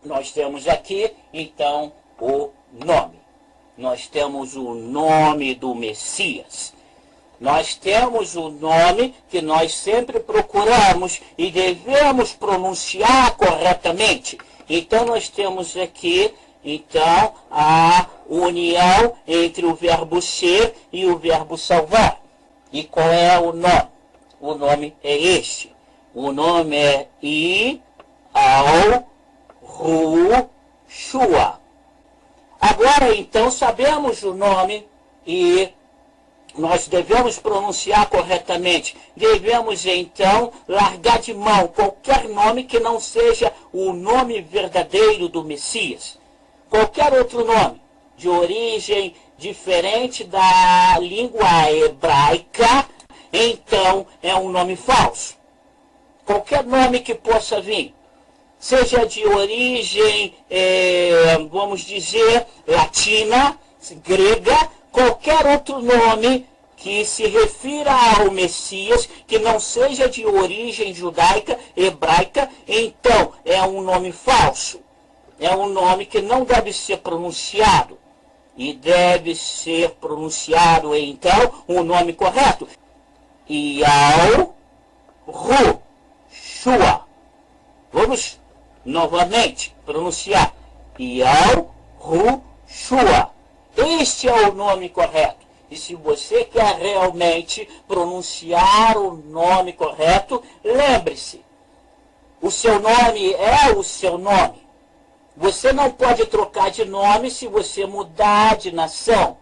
Nós temos aqui, então, o nome. Nós temos o nome do Messias. Nós temos o nome que nós sempre procuramos e devemos pronunciar corretamente. Então, nós temos aqui, então, a união entre o verbo ser e o verbo salvar. E qual é o nome? O nome é este. O nome é Yahushua. Agora, então, sabemos o nome e nós devemos pronunciar corretamente. Devemos, então, largar de mão qualquer nome que não seja o nome verdadeiro do Messias. Qualquer outro nome de origem diferente da língua hebraica, então, é um nome falso. Qualquer nome que possa vir, seja de origem, vamos dizer, latina, grega, qualquer outro nome que se refira ao Messias, que não seja de origem judaica, hebraica, então é um nome falso. É um nome que não deve ser pronunciado. E deve ser pronunciado, então, o nome correto. Yahushua. Vamos novamente pronunciar. Yahushua. Este é o nome correto. E se você quer realmente pronunciar o nome correto, lembre-se, o seu nome é o seu nome. Você não pode trocar de nome se você mudar de nação.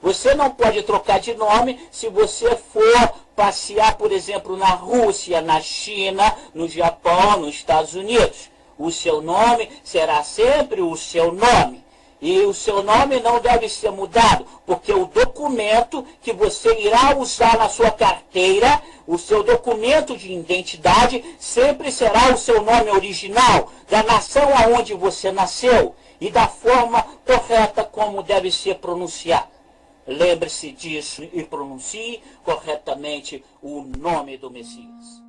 Você não pode trocar de nome se você for passear, por exemplo, na Rússia, na China, no Japão, nos Estados Unidos. O seu nome será sempre o seu nome. E o seu nome não deve ser mudado, porque o documento que você irá usar na sua carteira, o seu documento de identidade, sempre será o seu nome original, da nação aonde você nasceu e da forma correta como deve ser pronunciado. Lembre-se disso e pronuncie corretamente o nome do Messias.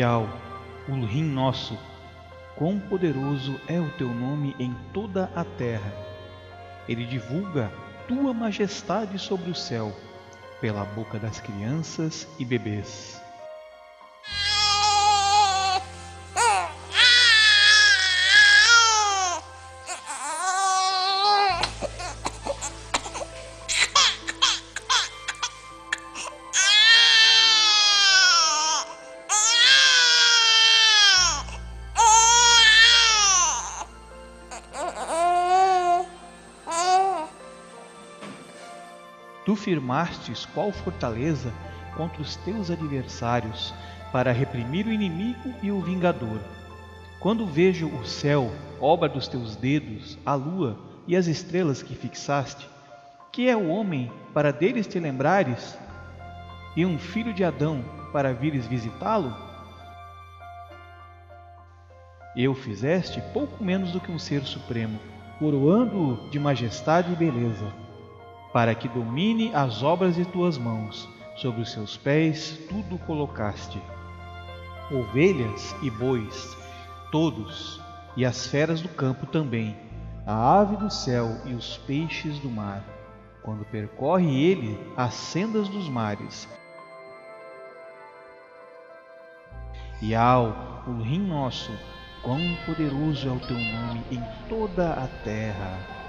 Iau, Ulrim nosso, quão poderoso é o teu nome em toda a terra. Ele divulga tua majestade sobre o céu, pela boca das crianças e bebês. Tu firmastes qual fortaleza contra os teus adversários, para reprimir o inimigo e o vingador. Quando vejo o céu, obra dos teus dedos, a lua e as estrelas que fixaste, que é o homem para deles te lembrares, e um filho de Adão para vires visitá-lo? Eu fizeste pouco menos do que um ser supremo, coroando-o de majestade e beleza, para que domine as obras de tuas mãos, sobre os seus pés tudo colocaste. Ovelhas e bois, todos, e as feras do campo também, a ave do céu e os peixes do mar, quando percorre ele as sendas dos mares. Iau, Ulrim nosso, quão poderoso é o teu nome em toda a terra.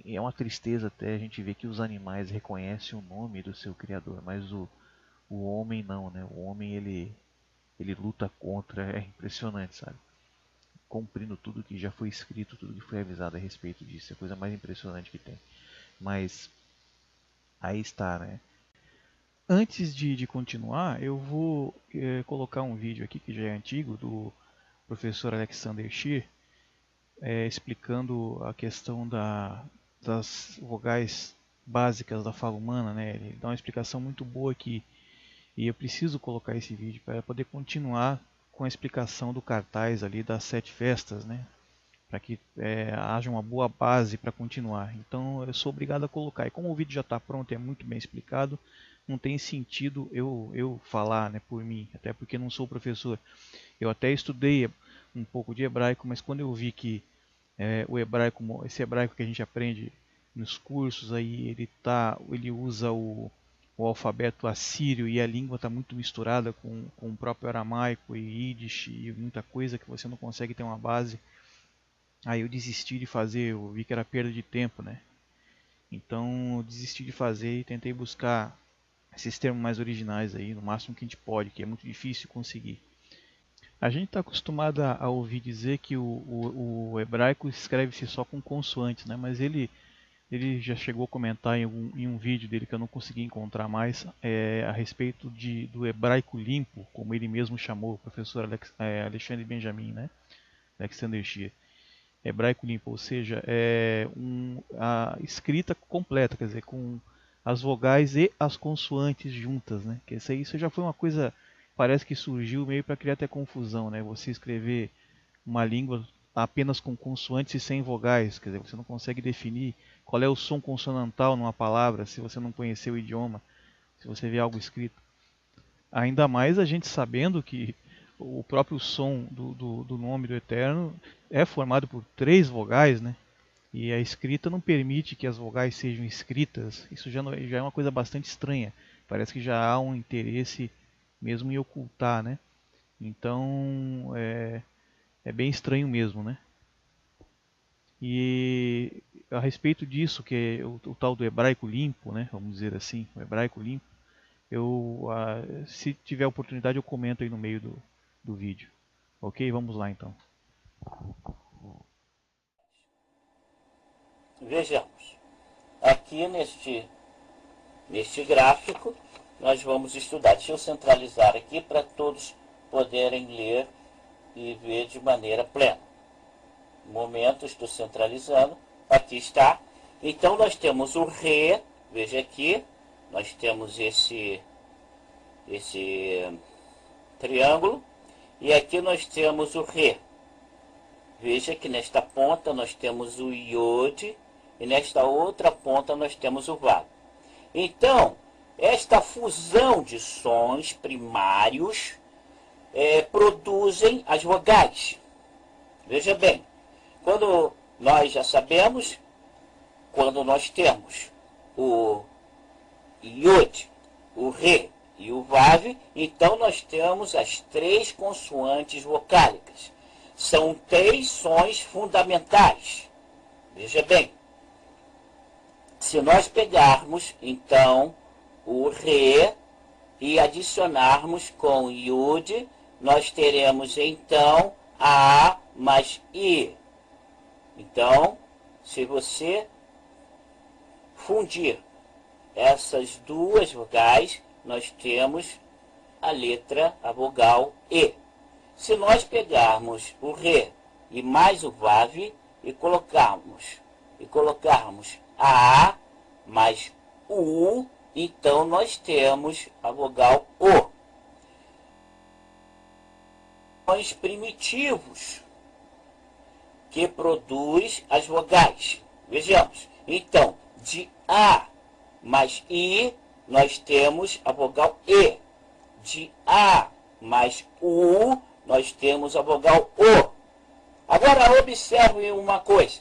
É uma tristeza até a gente ver que os animais reconhecem o nome do seu criador, mas o homem não, né? O homem ele luta contra, é impressionante, sabe? Cumprindo tudo que já foi escrito, tudo que foi avisado a respeito disso, é a coisa mais impressionante que tem. Mas aí está, né? Antes de continuar, eu vou colocar um vídeo aqui que já é antigo, do professor Alexander Scheer, explicando a questão das vogais básicas da fala humana, né? Ele dá uma explicação muito boa aqui, e eu preciso colocar esse vídeo para poder continuar com a explicação do cartaz ali das 7 festas, né? Para que haja uma boa base para continuar. Então eu sou obrigado a colocar, e como o vídeo já está pronto e é muito bem explicado, não tem sentido eu falar, né, por mim, até porque não sou professor. Eu até estudei um pouco de hebraico, mas quando eu vi que o hebraico, esse hebraico que a gente aprende nos cursos, aí ele usa o alfabeto assírio, e a língua está muito misturada com o próprio aramaico e Yiddish e muita coisa que você não consegue ter uma base. Aí eu desisti de fazer, eu vi que era perda de tempo, né? Então eu desisti de fazer e tentei buscar esses termos mais originais aí, no máximo que a gente pode, que é muito difícil conseguir. A gente está acostumado a ouvir dizer que o hebraico escreve-se só com consoantes, né? Mas ele já chegou a comentar em um vídeo dele que eu não consegui encontrar mais, a respeito do hebraico limpo, como ele mesmo chamou, o professor Alexandre Benjamin, né? Alexander Scheer. Hebraico limpo, ou seja, a escrita completa, quer dizer, com as vogais e as consoantes juntas, né? Que isso já foi uma coisa, parece que surgiu meio para criar até confusão, né? Você escrever uma língua apenas com consoantes e sem vogais, quer dizer, você não consegue definir qual é o som consonantal numa palavra se você não conhecer o idioma, se você vê algo escrito. Ainda mais a gente sabendo que o próprio som do nome do Eterno é formado por 3 vogais, né? E a escrita não permite que as vogais sejam escritas. Isso já é uma coisa bastante estranha. Parece que já há um interesse mesmo em ocultar, né? Então é bem estranho mesmo, né? E a respeito disso, que é o tal do hebraico limpo, né? Vamos dizer assim, o hebraico limpo. Se tiver oportunidade, eu comento aí no meio do vídeo. Ok? Vamos lá então. Vejamos. Aqui neste gráfico, nós vamos estudar. Deixa eu centralizar aqui para todos poderem ler e ver de maneira plena. No momento, estou centralizando. Aqui está. Então, nós temos o Re. Veja aqui. Nós temos esse triângulo. E aqui nós temos o Re. Veja que nesta ponta nós temos o Iod. E nesta outra ponta nós temos o Vav. Então, esta fusão de sons primários produzem as vogais. Veja bem, quando nós já sabemos, quando nós temos o Iod, o Re e o Vav, então nós temos as 3 consoantes vocálicas. São 3 sons fundamentais. Veja bem, se nós pegarmos, então, o Re e adicionarmos com Yud, nós teremos, então, A mais I. Então, se você fundir essas 2 vogais, nós temos a vogal E. Se nós pegarmos o Re e mais o Vav e colocarmos A mais U, então nós temos a vogal O. Sons primitivos que produz as vogais. Vejamos. Então, de A mais I, nós temos a vogal E. De A mais U, nós temos a vogal O. Agora, observe uma coisa.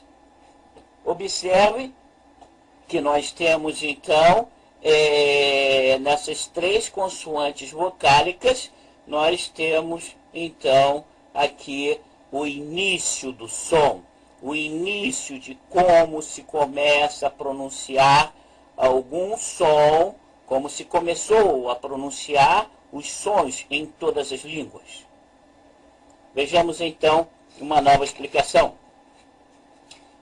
Observe que nós temos, então, nessas 3 consoantes vocálicas, nós temos, então, aqui o início do som, o início de como se começa a pronunciar algum som, como se começou a pronunciar os sons em todas as línguas. Vejamos, então, uma nova explicação.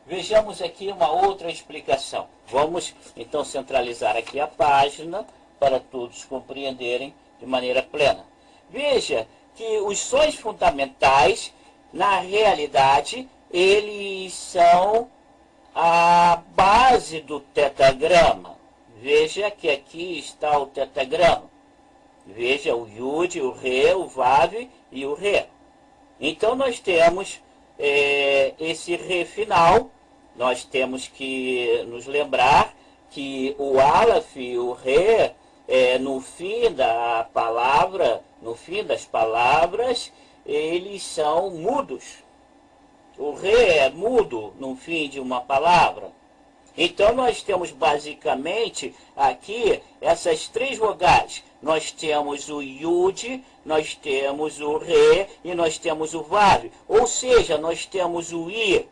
Vejamos aqui uma outra explicação. Vamos, então, centralizar aqui a página para todos compreenderem de maneira plena. Veja que os sons fundamentais, na realidade, eles são a base do tetagrama. Veja que aqui está o tetagrama. Veja o Yud, o Re, o Vav e o Re. Então, nós temos esse Re final. Nós temos que nos lembrar que o Aleph e o Re, no fim da palavra, no fim das palavras, eles são mudos. O Re é mudo no fim de uma palavra. Então, nós temos basicamente aqui essas 3 vogais. Nós temos o Yud, nós temos o Re e nós temos o Vav. Ou seja, nós temos o I,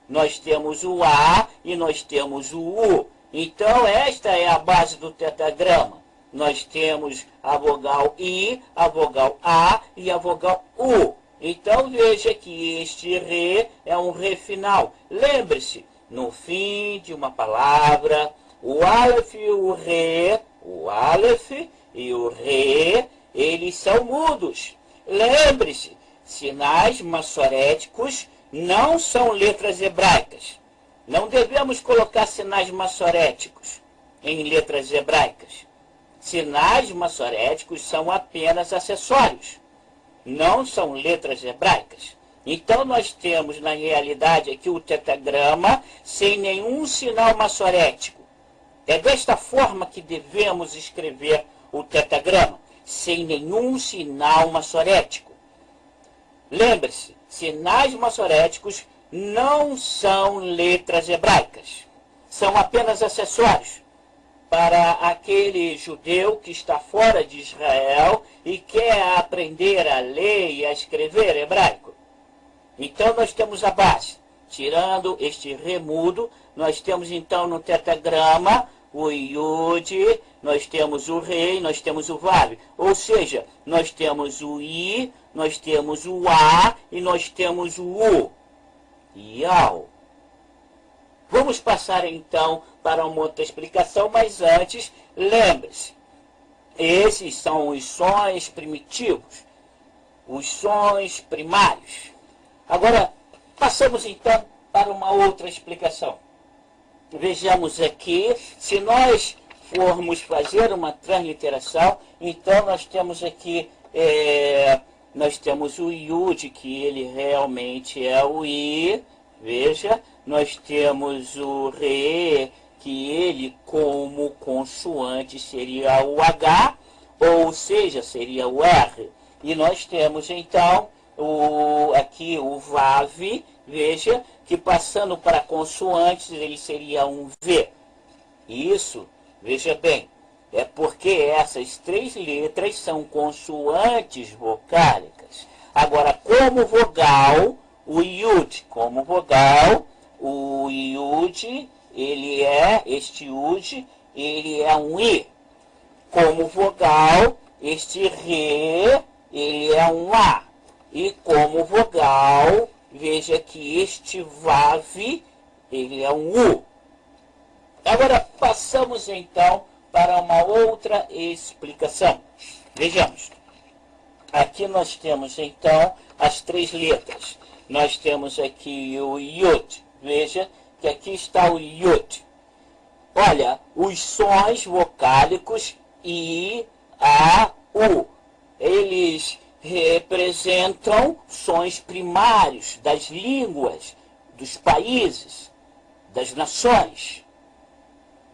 nós temos o A e nós temos o U. Então, esta é a base do tetagrama. Nós temos a vogal I, a vogal A e a vogal U. Então, veja que este Re é um Re final. Lembre-se, no fim de uma palavra, o Aleph e o Aleph e o Re, eles são mudos. Lembre-se, sinais massoréticos não são letras hebraicas. Não devemos colocar sinais massoréticos em letras hebraicas. Sinais massoréticos são apenas acessórios, não são letras hebraicas. Então, nós temos, na realidade, aqui o tetagrama sem nenhum sinal massorético. É desta forma que devemos escrever o tetagrama, sem nenhum sinal massorético. Lembre-se, sinais maçoréticos não são letras hebraicas. São apenas acessórios para aquele judeu que está fora de Israel e quer aprender a ler e a escrever hebraico. Então nós temos a base. Tirando este remudo, nós temos então no tetragrama o Yud, nós temos o Rei, nós temos o Vav. Ou seja, nós temos o I, nós temos o A e nós temos o U. Yau. Vamos passar então para uma outra explicação, mas antes, lembre-se, esses são os sons primitivos, os sons primários. Agora, passamos então para uma outra explicação. Vejamos aqui, se nós formos fazer uma transliteração, então nós temos aqui, nós temos o Yud, que ele realmente é o I, veja, nós temos o Re, que ele como consoante seria o H, ou seja, seria o R. E nós temos então aqui o Vav, veja, que passando para consoantes ele seria um V. Isso, veja bem, é porque essas três letras são consoantes vocálicas. Agora, como vogal, o Yud, como vogal, o Yud, este Yud, ele é um I. Como vogal, este Re, ele é um A. E como vogal, veja que este Vav, ele é um U. Agora, passamos então para uma outra explicação. Vejamos. Aqui nós temos então as três letras. Nós temos aqui o Yud. Veja que aqui está o Yud. Olha, os sons vocálicos I, A, U. Eles representam sons primários das línguas, dos países, das nações.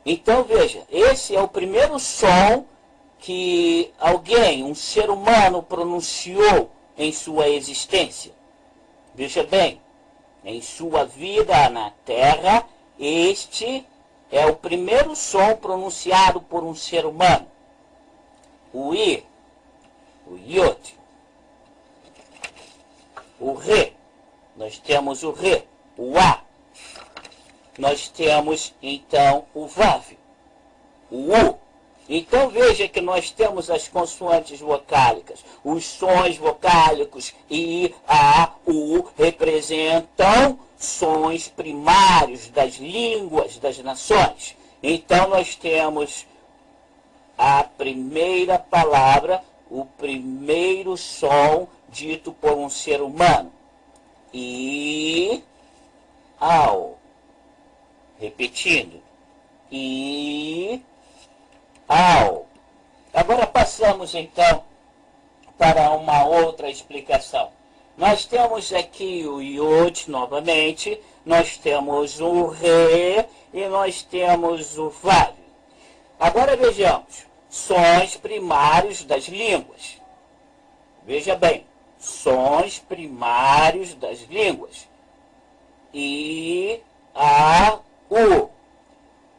Então, veja, esse é o primeiro som que alguém, um ser humano, pronunciou em sua existência. Veja bem, em sua vida na Terra, este é o primeiro som pronunciado por um ser humano. O I, o Yod, o Re, nós temos o Re, o A, nós temos então o Vav, o U. Então veja que nós temos as consoantes vocálicas, os sons vocálicos I, A, U representam sons primários das línguas das nações. Então nós temos a primeira palavra, o primeiro som dito por um ser humano. I, ao. Repetindo. I, ao. Agora passamos então para uma outra explicação. Nós temos aqui o Yod novamente, nós temos o Re e nós temos o Vav. Agora vejamos, sons primários das línguas. Veja bem, sons primários das línguas. I, A, U.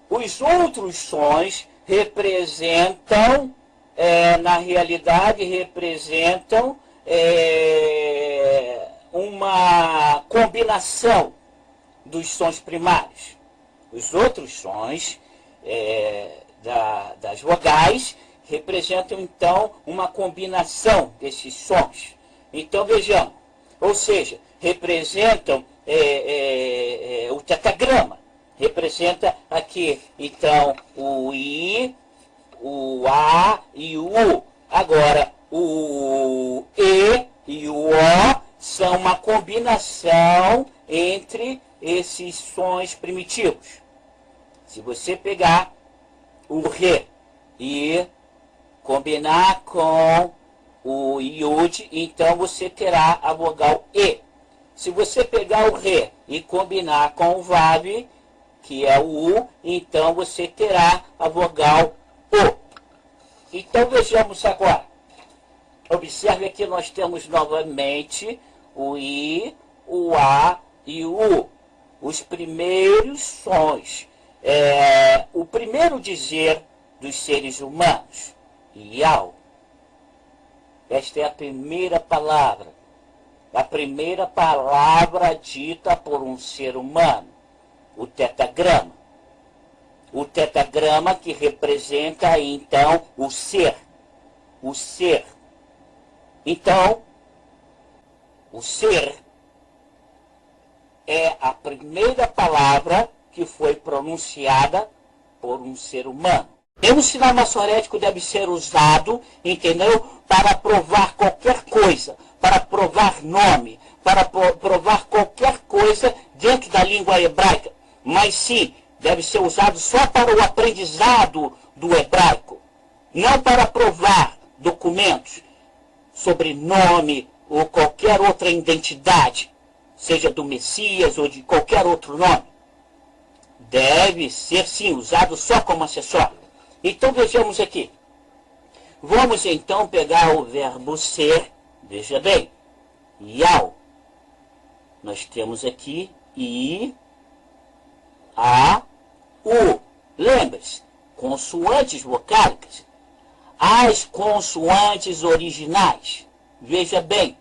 Os outros sons representam, na realidade, representam uma combinação dos sons primários. Os outros sons das vogais representam, então, uma combinação desses sons. Então, vejamos, ou seja, representam o tetragrama. Representa aqui, então, o I, o A e o U. Agora, o E e o O são uma combinação entre esses sons primitivos. Se você pegar o Re e combinar com o Yud, então você terá a vogal E. Se você pegar o Re e combinar com o Vav, que é o U, então você terá a vogal O. Então vejamos agora. Observe que nós temos novamente o I, o A e o U. Os primeiros sons. O primeiro dizer dos seres humanos. Iau. Esta é a primeira palavra. A primeira palavra dita por um ser humano. O tetagrama. O tetagrama que representa, então, o ser. O ser. Então, o ser é a primeira palavra que foi pronunciada por um ser humano. E o sinal maçorético deve ser usado, entendeu? Para provar qualquer coisa, para provar nome, para provar qualquer coisa dentro da língua hebraica. Mas sim, deve ser usado só para o aprendizado do hebraico, não para provar documentos sobre nome ou qualquer outra identidade, seja do Messias ou de qualquer outro nome. Deve ser, sim, usado só como acessório. Então vejamos aqui. Vamos então pegar o verbo ser, veja bem, iau. Nós temos aqui I, A, U. Lembre-se, consoantes vocálicas. As consoantes originais, veja bem,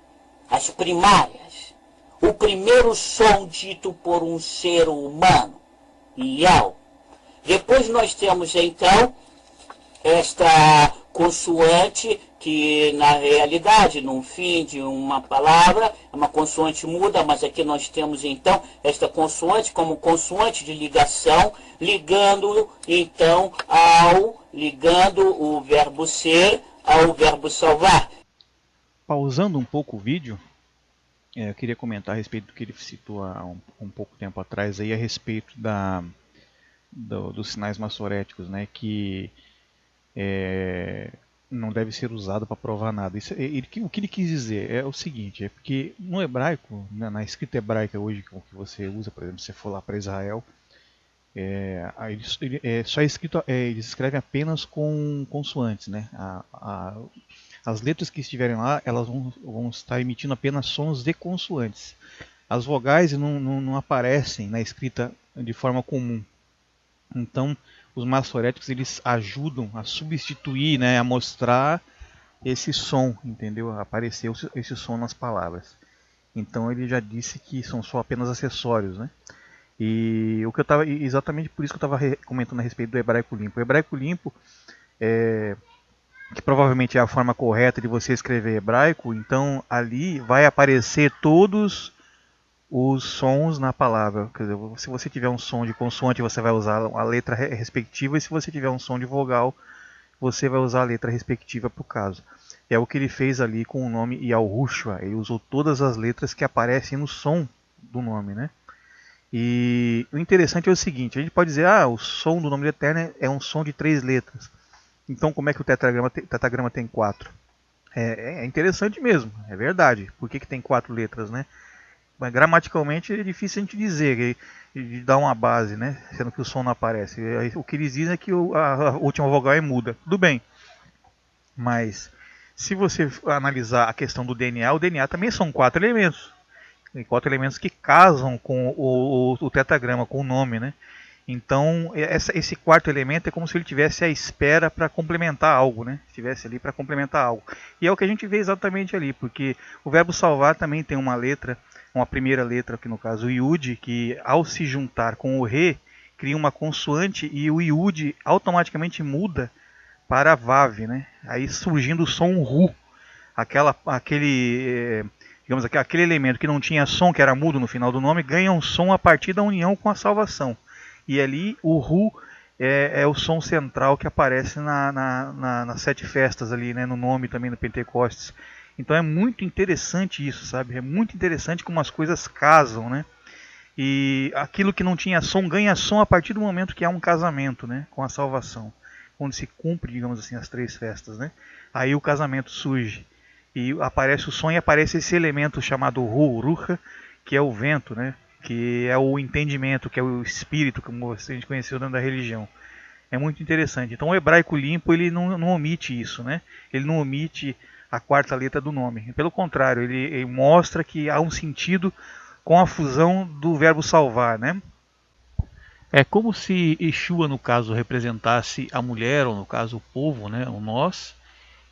as primárias. O primeiro som dito por um ser humano, iau. Depois nós temos então esta consoante que na realidade, no fim de uma palavra, é uma consoante muda, mas aqui nós temos então esta consoante como consoante de ligação, ligando então ligando o verbo ser ao verbo salvar. Pausando um pouco o vídeo, eu queria comentar a respeito do que ele citou há um pouco tempo atrás aí, a respeito dos sinais maçoréticos, né, que não deve ser usado para provar nada. O que ele quis dizer é o seguinte, é porque no hebraico, na escrita hebraica hoje que você usa, por exemplo, se você for lá para Israel, só é escrito, eles escrevem apenas com consoantes, né? As letras que estiverem lá, elas vão estar emitindo apenas sons de consoantes. As vogais não aparecem na escrita de forma comum. Então, os maçoréticos eles ajudam a substituir, né, a mostrar esse som, entendeu? Apareceu esse som nas palavras. Então, ele já disse que são só apenas acessórios, né? E exatamente por isso que eu estava comentando a respeito do hebraico limpo. O hebraico limpo, que provavelmente é a forma correta de você escrever hebraico, então ali vai aparecer todos os sons na palavra. Quer dizer, se você tiver um som de consoante, você vai usar a letra respectiva, e se você tiver um som de vogal, você vai usar a letra respectiva para o caso. É o que ele fez ali com o nome Yahushua. Ele usou todas as letras que aparecem no som do nome, né? E o interessante é o seguinte, a gente pode dizer, o som do nome do Eterno é um som de 3 letras. Então como é que o tetagrama tem 4? É interessante mesmo, é verdade. Por que tem 4 letras, né? Mas gramaticalmente é difícil a gente dizer, de dar uma base, né? Sendo que o som não aparece. O que eles dizem é que a última vogal é muda. Tudo bem. Mas se você analisar a questão do DNA, o DNA também são 4 elementos. 4 elementos que casam com o tetagrama, com o nome, né? Então esse quarto elemento é como se ele estivesse à espera para complementar algo, né? Estivesse ali para complementar algo. E é o que a gente vê exatamente ali, porque o verbo salvar também tem uma letra, uma primeira letra, que no caso o Yud, que ao se juntar com o Re, cria uma consoante e o Yud automaticamente muda para Vav, né? Aí surgindo o som Ru, aquele elemento que não tinha som, que era mudo no final do nome, ganha um som a partir da união com a salvação. E ali o Ru é o som central que aparece nas 7 festas ali, né? No nome também do Pentecostes. Então é muito interessante isso, sabe? É muito interessante como as coisas casam, né? E aquilo que não tinha som ganha som a partir do momento que há um casamento, né? Com a salvação. Quando se cumpre, digamos assim, as 3 festas, né? Aí o casamento surge. E aparece o som e aparece esse elemento chamado Ruha, que é o vento, né? Que é o entendimento, que é o espírito, como a gente conheceu dentro da religião. É muito interessante. Então o hebraico limpo ele não omite isso, né? Ele não omite a quarta letra do nome. Pelo contrário, ele mostra que há um sentido com a fusão do verbo salvar, né? É como se Yeshua, no caso, representasse a mulher, ou no caso o povo, né, o nós,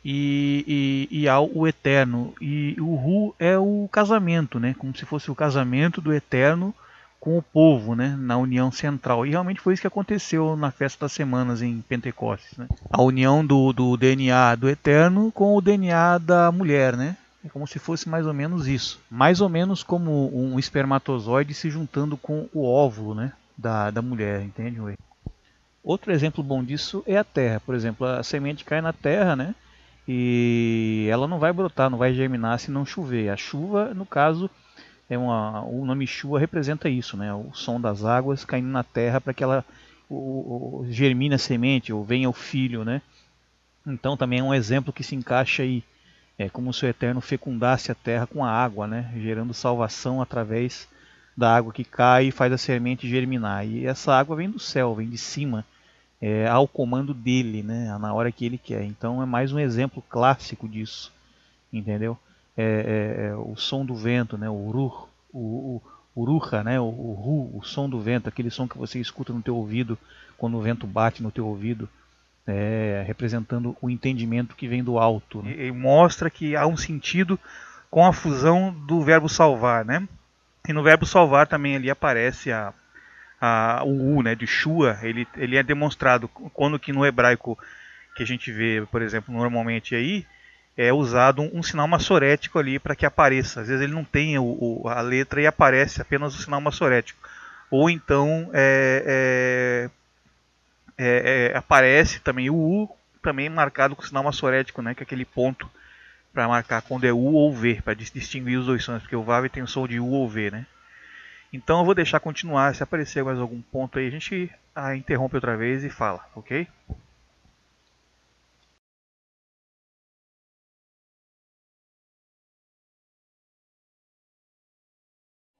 e ao o eterno. E o Ru é o casamento, né, como se fosse o casamento do eterno com o povo, né, na união central. E realmente foi isso que aconteceu na Festa das Semanas em Pentecostes, né? A união do DNA do eterno com o DNA da mulher, né? É como se fosse mais ou menos isso. Mais ou menos como um espermatozoide se juntando com o óvulo, né, da mulher, entende? Outro exemplo bom disso é a terra. Por exemplo, a semente cai na terra, né? E ela não vai brotar, não vai germinar se não chover. A chuva, no caso, o nome chuva representa isso, né? O som das águas caindo na terra para que ela germine a semente ou venha o filho, né? Então também é um exemplo que se encaixa aí. É como se o Eterno fecundasse a terra com a água, né? Gerando salvação através da água que cai e faz a semente germinar. E essa água vem do céu, vem de cima, ao comando dele, né? Na hora que ele quer. Então é mais um exemplo clássico disso, entendeu? O som do vento, né? O ruh, o ruha, né? O som do vento, aquele som que você escuta no teu ouvido quando o vento bate no teu ouvido, representando o entendimento que vem do alto, né? E mostra que há um sentido com a fusão do verbo salvar, né? E no verbo salvar também ali aparece o U, né, de Shua. Ele é demonstrado quando que no hebraico que a gente vê, por exemplo, normalmente aí, é usado um sinal massorético ali para que apareça. Às vezes ele não tem a letra e aparece apenas o sinal massorético. Ou então aparece também o U, também marcado com o sinal massorético, né, que é aquele ponto para marcar quando é U ou V, para distinguir os dois sons, porque o Vav tem o som de U ou V, né? Então eu vou deixar continuar, se aparecer mais algum ponto aí, a gente interrompe outra vez e fala, ok?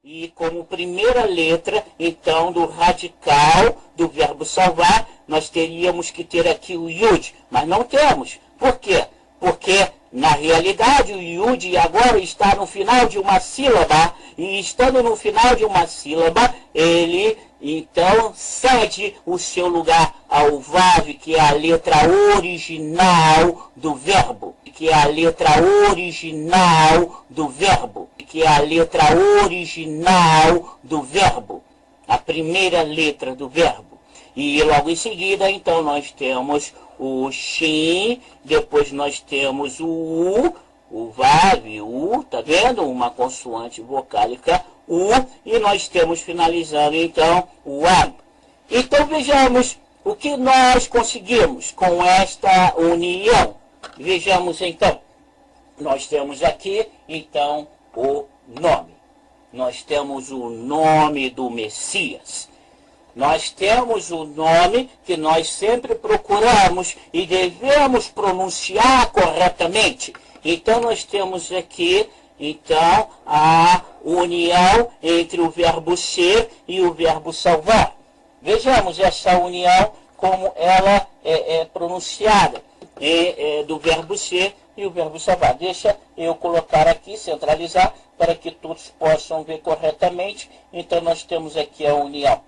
E como primeira letra, então, do radical do verbo salvar, nós teríamos que ter aqui o Yud, mas não temos. Por quê? Porque, na realidade, o Yud agora está no final de uma sílaba, e estando no final de uma sílaba, ele, então, cede o seu lugar ao Vav, que é a letra original do verbo, que é a letra original do verbo, que é a letra original do verbo, a primeira letra do verbo. E logo em seguida, então, nós temos o Shin, depois nós temos o Vav, o, tá vendo? Uma consoante vocálica, U, e nós temos finalizando, então, o A. Então, vejamos o que nós conseguimos com esta união. Vejamos, então, nós temos aqui, então, o nome. Nós temos o nome do Messias. Nós temos o nome que nós sempre procuramos e devemos pronunciar corretamente. Então, nós temos aqui, então, a união entre o verbo ser e o verbo salvar. Vejamos essa união, como ela é pronunciada, do verbo ser e o verbo salvar. Deixa eu colocar aqui, centralizar, para que todos possam ver corretamente. Então, nós temos aqui a união.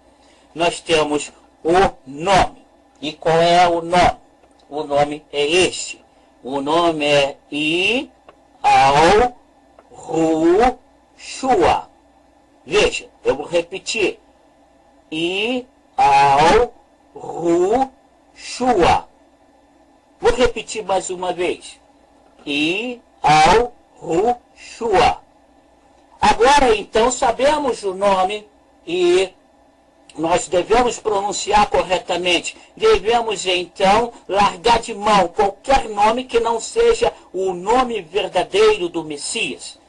Nós temos o nome. E qual é o nome? O nome é este. O nome é Yahushua. Veja, eu vou repetir. Yahushua. Vou repetir mais uma vez. Yahushua. Agora, então, sabemos o nome e nós devemos pronunciar corretamente. Devemos, então, largar de mão qualquer nome que não seja o nome verdadeiro do Messias.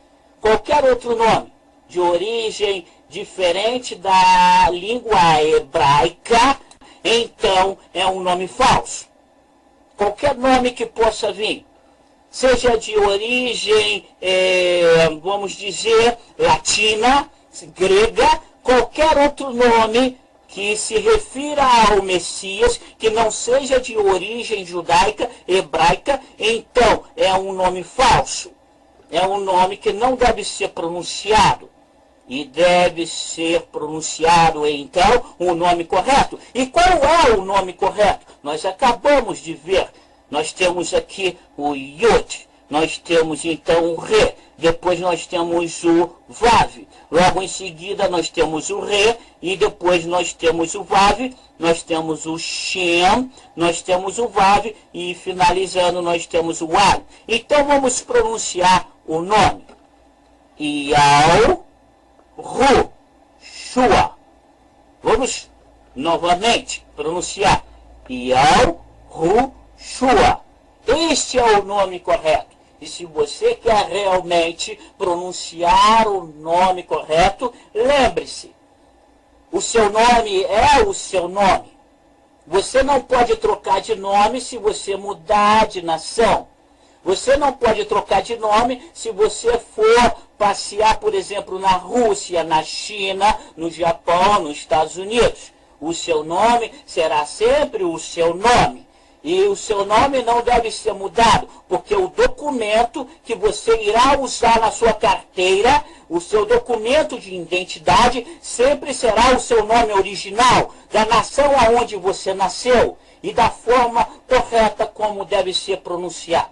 Qualquer outro nome de origem diferente da língua hebraica, então é um nome falso. Qualquer nome que possa vir, seja de origem, vamos dizer, latina, grega, qualquer outro nome que se refira ao Messias, que não seja de origem judaica, hebraica, então é um nome falso. É um nome que não deve ser pronunciado. E deve ser pronunciado, então, o nome correto. E qual é o nome correto? Nós acabamos de ver. Nós temos aqui o Yod. Nós temos, então, o Re. Depois nós temos o Vav. Logo em seguida nós temos o Re. E depois nós temos o Vav. Nós temos o Shem. Nós temos o Vav. E finalizando nós temos o Al. Então vamos pronunciar o nome. Yal. Ru, Shua. Vamos novamente pronunciar. Yal, Ru, Shua. Este é o nome correto. E se você quer realmente pronunciar o nome correto, lembre-se, o seu nome é o seu nome. Você não pode trocar de nome se você mudar de nação. Você não pode trocar de nome se você for passear, por exemplo, na Rússia, na China, no Japão, nos Estados Unidos. O seu nome será sempre o seu nome. E o seu nome não deve ser mudado, porque o documento que você irá usar na sua carteira, o seu documento de identidade, sempre será o seu nome original, da nação aonde você nasceu e da forma correta como deve ser pronunciado.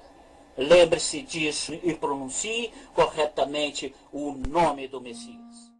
Lembre-se disso e pronuncie corretamente o nome do Messias.